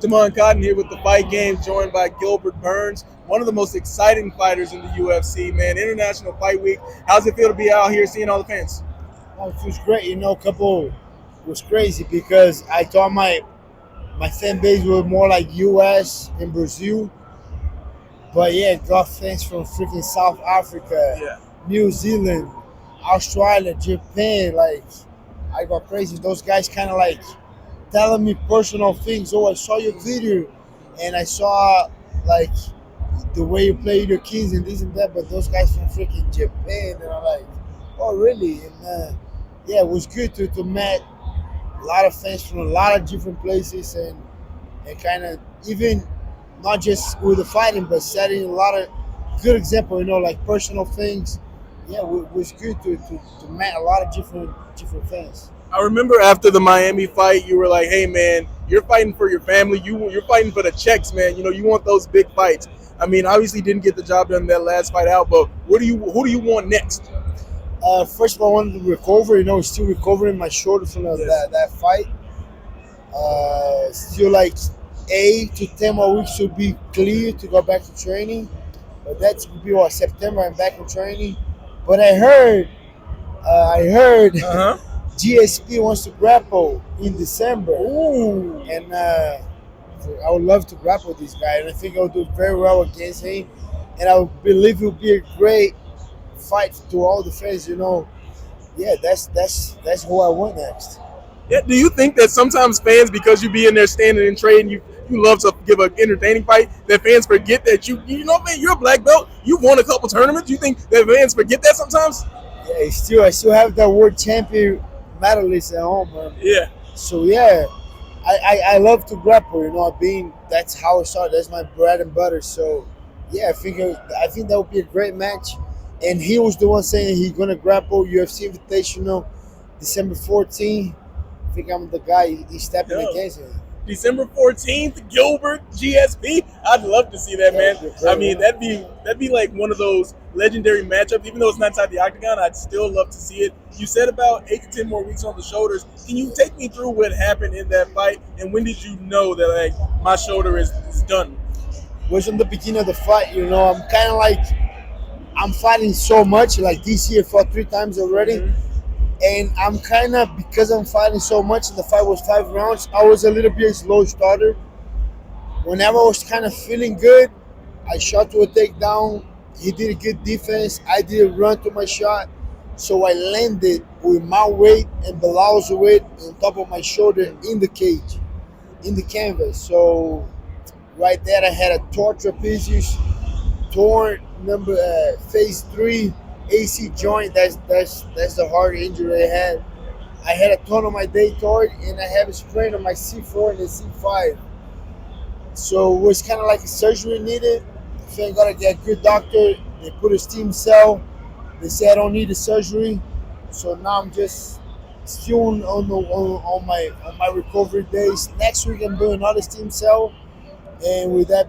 Damon Cotton here with the Fight Games, joined by Gilbert Burns, one of the most exciting fighters in the UFC, man. International Fight Week. How's it feel to be out here seeing all the fans? Oh, it was great. Couple was crazy because I thought my fan base was more like US and Brazil, but yeah, it got fans from freaking South Africa, Yeah. New Zealand, Australia, Japan. Like, I got crazy. Those guys kind of like telling me personal things. Oh, I saw your video, and I saw like the way you play your kids and this and that. But those guys from freaking Japan, and I'm like, oh really? And yeah, it was good to meet a lot of fans from a lot of different places and kind of even not just with the fighting, but setting a lot of good example. Like personal things. Yeah, it was good to meet a lot of different fans. I remember after the Miami fight, you were like, "Hey, man, you're fighting for your family. You're fighting for the checks, man. You want those big fights." I mean, obviously didn't get the job done that last fight out, but who do you want next? First of all, I wanted to recover. Still recovering my shoulder from Yes. that fight. Still like 8 to 10 more weeks to be clear to go back to training. But that's gonna be what September. I'm back in training. But I heard Uh huh. GSP wants to grapple in December, Ooh. and I would love to grapple this guy, and I think I'll do very well against him. And I believe it will be a great fight to all the fans. Yeah, that's who I want next. Yeah, do you think that sometimes fans, because you be in there standing and trading, you love to give an entertaining fight, that fans forget that man, you're a black belt, you've won a couple tournaments. Do you think that fans forget that sometimes? Yeah, I still have that world champion medalist at home, man. Yeah. So yeah, I love to grapple. Being that's how I started. That's my bread and butter. So yeah, I think that would be a great match. And he was the one saying he's gonna grapple UFC Invitational December 14th. I think I'm the guy he's stepping Yo. against him. December 14th, Gilbert GSP. I'd love to see that, man. That'd be great, I mean, that'd be like one of those legendary matchups. Even though it's not inside the octagon, I'd still love to see it. You said about 8 to 10 more weeks on the shoulders. Can you take me through what happened in that fight, and when did you know that like my shoulder is done? Was in the beginning of the fight. I'm kind of like I'm fighting so much. Like this year, I fought 3 times already. Mhm. And I'm kind of, because I'm fighting so much and the fight was 5 rounds, I was a little bit slow starter. Whenever I was kind of feeling good, I shot to a takedown. He did a good defense. I did a run to my shot. So I landed with my weight and Bilal's weight on top of my shoulder in the cage, in the canvas. So right there, I had a torn trapezius, torn phase 3 AC joint. That's the hard injury I had. I had a ton on my deltoid and I have a sprain on my C4 and the C5. So it was kind of like a surgery needed. Thank God I got a good doctor. They put a steam cell. They said I don't need the surgery. So now I'm just still on my recovery days. Next week I'm doing another steam cell, and with that being